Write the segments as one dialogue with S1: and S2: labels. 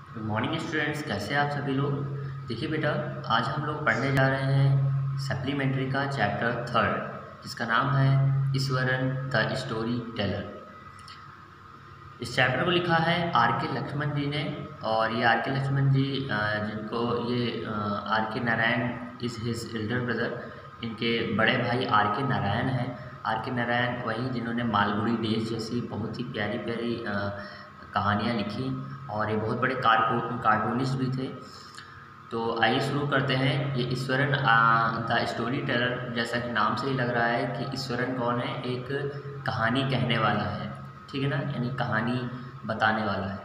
S1: Good morning students, कैसे हैं आप सभी लोग। देखिए बेटा, आज हम लोग पढ़ने जा रहे हैं सप्लीमेंट्री का चैप्टर थर्ड, जिसका नाम है ईश्वरन द स्टोरी टेलर। इस चैप्टर को लिखा है आर के लक्ष्मण जी ने, और ये आर के लक्ष्मण जी जिनको ये आर के Narayan is his Elder brother, इनके बड़े भाई आर के नारायण हैं। आर के नारायण वही जिन्होंने मालगुडी डेज जैसी बहुत ही प्यारी प्यारी कहानियाँ लिखी, और ये बहुत बड़े कार्टूनिस्ट भी थे। तो आइए शुरू करते हैं। ये ईश्वरन द स्टोरी टेलर, जैसा कि नाम से ही लग रहा है कि ईश्वरन कौन है, एक कहानी कहने वाला है, ठीक है ना, यानी कहानी बताने वाला है।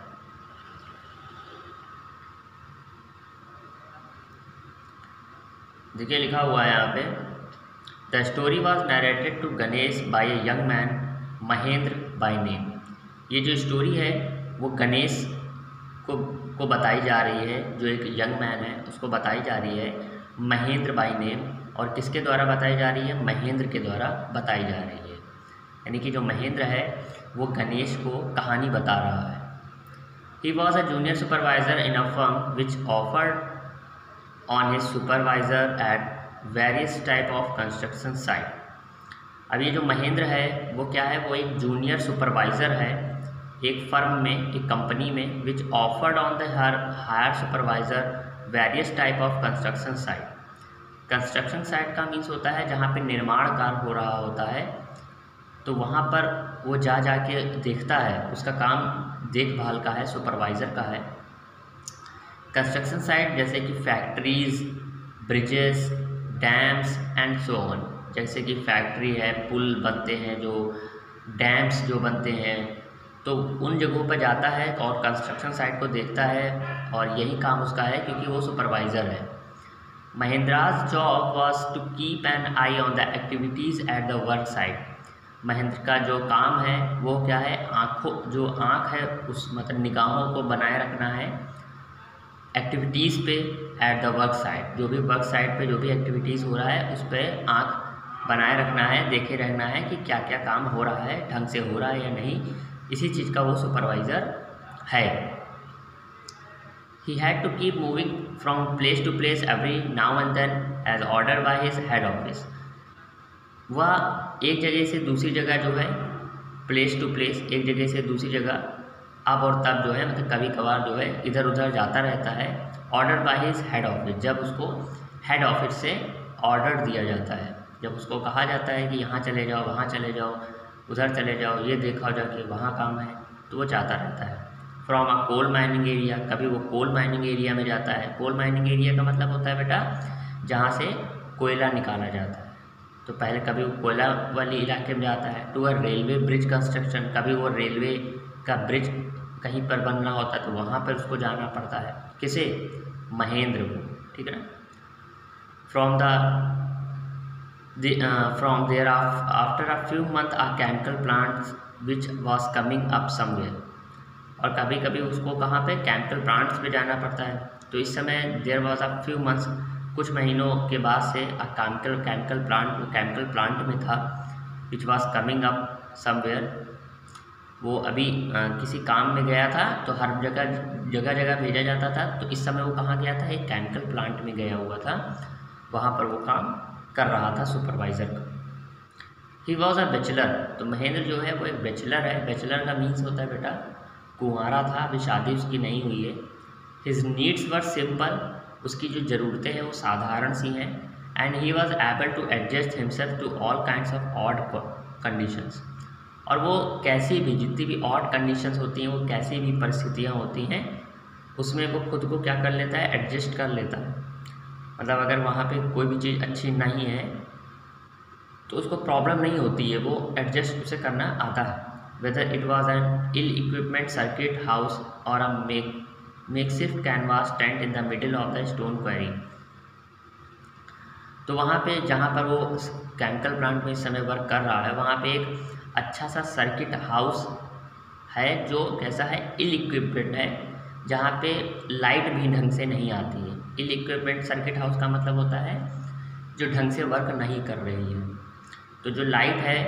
S1: देखिए लिखा हुआ है यहाँ पे, the story was narrated to Ganesh by a young man Mahendra by name. ये जो स्टोरी है वो गणेश को बताई जा रही है, जो एक यंग मैन है उसको बताई जा रही है महेंद्र बाय नेम। और किसके द्वारा बताई जा रही है? महेंद्र के द्वारा बताई जा रही है। यानी कि जो महेंद्र है वो गणेश को कहानी बता रहा है। He was a junior supervisor in a firm which offered on his supervisor at various type of construction site. अब ये जो महेंद्र है वो क्या है? वो एक जूनियर सुपरवाइज़र है एक फर्म में, एक कंपनी में, which offered on the higher supervisor various type of construction site. Construction site का मीन्स होता है जहाँ पे निर्माण कार्य हो रहा होता है, तो वहाँ पर वो जा के देखता है, उसका काम देखभाल का है, सुपरवाइज़र का है। कंस्ट्रक्शन साइट जैसे कि factories, bridges, dams and so on. जैसे कि फैक्ट्री है, पुल बनते हैं, जो डैम्स जो बनते हैं, तो उन जगहों पर जाता है और कंस्ट्रक्शन साइट को देखता है, और यही काम उसका है क्योंकि वो सुपरवाइज़र है। Mahendra's job was to keep an eye on the activities at the work site. Mahendra का जो काम है वो क्या है? जो आँख है उस मतलब निगाहों को बनाए रखना है एक्टिविटीज़ पे एट द वर्क साइट। जो भी वर्क साइट पे जो भी एक्टिविटीज़ हो रहा है उस पर आँख बनाए रखना है, देखे रहना है कि क्या क्या काम हो रहा है, ढंग से हो रहा है या नहीं। इसी चीज़ का वो सुपरवाइज़र है। He had to keep moving from place to place every now and then as ordered by his head office। वह एक जगह से दूसरी जगह जो है, प्लेस टू प्लेस, एक जगह से दूसरी जगह अब और तब जो है, मतलब कभी कभार जो है इधर उधर जाता रहता है। Order by his head office, जब उसको हेड ऑफिस से ऑर्डर दिया जाता है, जब उसको कहा जाता है कि यहाँ चले जाओ, वहाँ चले जाओ, उधर चले जाओ, ये देखा जाके वहाँ काम है, तो वो जाता रहता है। From a coal mining area, कभी वो कोल माइनिंग एरिया में जाता है। कोल माइनिंग एरिया का मतलब होता है बेटा जहाँ से कोयला निकाला जाता है, तो पहले कभी वो कोयला वाली इलाके में जाता है। To a railway bridge construction, कभी वो रेलवे का ब्रिज कहीं पर बन रहा होता है तो वहाँ पर उसको जाना पड़ता है। किसे? महेंद्र को, ठीक है ना। From there after a few month a chemical plant which was coming up somewhere. और कभी कभी उसको कहाँ पे? केमिकल प्लांट्स पे जाना पड़ता है। तो इस समय there was a few months, कुछ महीनों के बाद से अ केमिकल प्लांट में था, विच वॉज कमिंग अप समवेयर। वो अभी किसी काम में गया था, तो हर जगह भेजा जाता था। तो इस समय वो कहाँ गया था? एक केमिकल प्लांट में गया हुआ था, वहाँ पर वो काम कर रहा था सुपरवाइज़र का। ही वॉज अ बैचलर, तो महेंद्र जो है वो एक बैचलर है। बैचलर का मीन्स होता है बेटा कुंवारा था, अभी शादी उसकी नहीं हुई है। हिज नीड्स वर सिंपल, उसकी जो ज़रूरतें हैं वो साधारण सी हैं। And he was able to adjust himself to all kinds of odd conditions. और वो कैसी भी, जितनी भी ऑड कंडीशंस होती हैं, वो कैसी भी परिस्थितियाँ होती हैं, उसमें वो खुद को क्या कर लेता है? एडजस्ट कर लेता है। मतलब अगर वहाँ पे कोई भी चीज़ अच्छी नहीं है तो उसको प्रॉब्लम नहीं होती है, वो एडजस्ट उसे करना आता है। Whether it was an ill equipment circuit house और a makeshift canvas tent in the middle of the stone quarry. तो वहाँ पे जहाँ पर वो केमिकल प्लांट में इस समय वर्क कर रहा है, वहाँ पे एक अच्छा सा सर्किट हाउस है जो कैसा है? इल इक्विपमेंट है, जहाँ पे लाइट भी ढंग से नहीं आती है। इल इक्विपमेंट सर्किट हाउस का मतलब होता है जो ढंग से वर्क नहीं कर रही है। तो जो लाइट है,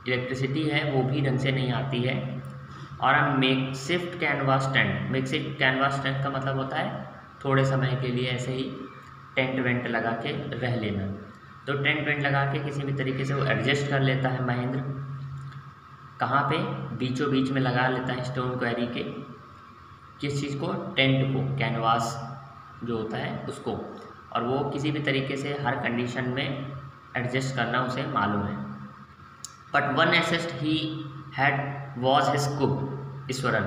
S1: इलेक्ट्रिसिटी है, वो भी ढंग से नहीं आती है। और makeshift canvas tent. Makeshift canvas tent का मतलब होता है थोड़े समय के लिए ऐसे ही टेंट वेंट लगा के रह लेना। तो टेंट वेंट लगा के किसी भी तरीके से वो एडजस्ट कर लेता है महेंद्र। कहाँ पे? बीचों बीच में लगा लेता है स्टोन क्वेरी के। किस चीज़ को? टेंट को, कैनवास जो होता है उसको। और वो किसी भी तरीके से हर कंडीशन में एडजस्ट करना उसे मालूम है। But one asset he had was his cook Eswaran.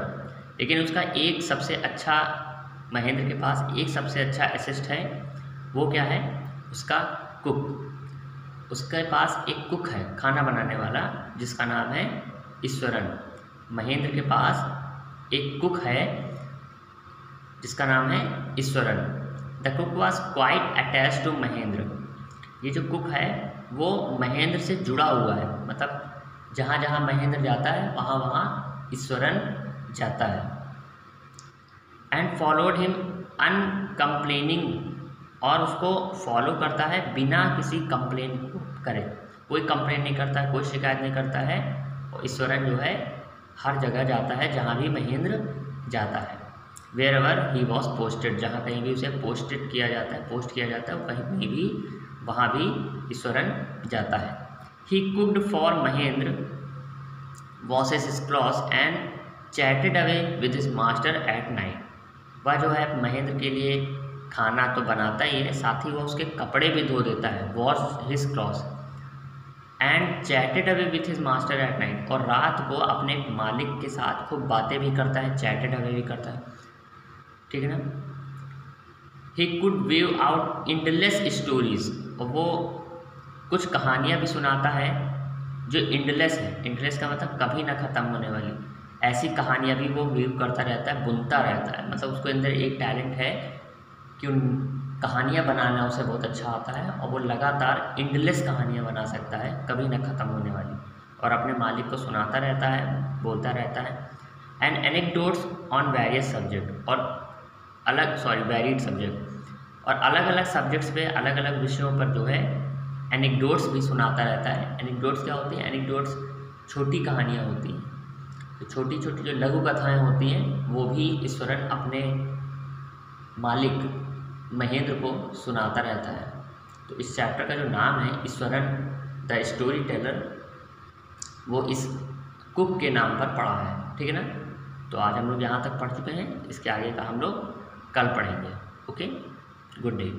S1: लेकिन उसका एक सबसे अच्छा, महेंद्र के पास एक सबसे अच्छा एसेस्ट है। वो क्या है? उसका कुक। उसके पास एक कुक है खाना बनाने वाला, जिसका नाम है ईश्वरन। महेंद्र के पास एक कुक है जिसका नाम है Eswaran. The cook was quite attach to Mahendra. ये जो कुक है वो महेंद्र से जुड़ा हुआ है, मतलब जहाँ जहाँ महेंद्र जाता है वहाँ वहाँ ईश्वरन जाता है। And followed him uncomplaining. और उसको फॉलो करता है बिना किसी कंप्लेन को करे। कोई कंप्लेन नहीं करता है, कोई शिकायत नहीं करता है। और ईश्वरन जो है हर जगह जाता है जहाँ भी महेंद्र जाता है। Wherever he was posted, जहाँ कहीं भी उसे पोस्टेड किया जाता है, पोस्ट किया जाता है, कहीं कहीं भी वहाँ भी ईश्वरन जाता है। He cooked for Mahendra, washes his clothes and chatted away with his master at night. वह जो है महेंद्र के लिए खाना तो बनाता ही है, साथ ही वह उसके कपड़े भी धो देता है, wash his clothes and chatted away with his master at night. और रात को अपने मालिक के साथ खूब बातें भी करता है, चैटेड अवे भी करता है, ठीक है ना। He could wave out endless stories. और वो कुछ कहानियाँ भी सुनाता है जो इंडलेस है। इंडलेस का मतलब कभी ना ख़त्म होने वाली। ऐसी कहानियाँ भी वो वेव करता रहता है, बुनता रहता है। मतलब उसको अंदर एक टैलेंट है कि उन कहानियाँ बनाना उसे बहुत अच्छा आता है, और वो लगातार इंडलेस कहानियाँ बना सकता है, कभी ना ख़त्म होने वाली, और अपने मालिक को सुनाता रहता है, बोलता रहता है। And anecdotes on various subject, और वेरिड सब्जेक्ट, और अलग अलग सब्जेक्ट्स पे, अलग अलग विषयों पर जो है एनेक्डोट्स भी सुनाता रहता है। एनेक्डोट्स क्या होती हैं? एनेक्डोट्स छोटी कहानियाँ होती हैं। तो छोटी छोटी जो लघु कथाएँ होती हैं वो भी ईश्वरन अपने मालिक महेंद्र को सुनाता रहता है। तो इस चैप्टर का जो नाम है ईश्वरन द स्टोरी टेलर, वो इस कुक के नाम पर पड़ा है, ठीक है ना। तो आज हम लोग यहाँ तक पढ़ चुके हैं, इसके आगे का हम लोग कल पढ़ेंगे। Okay, good day.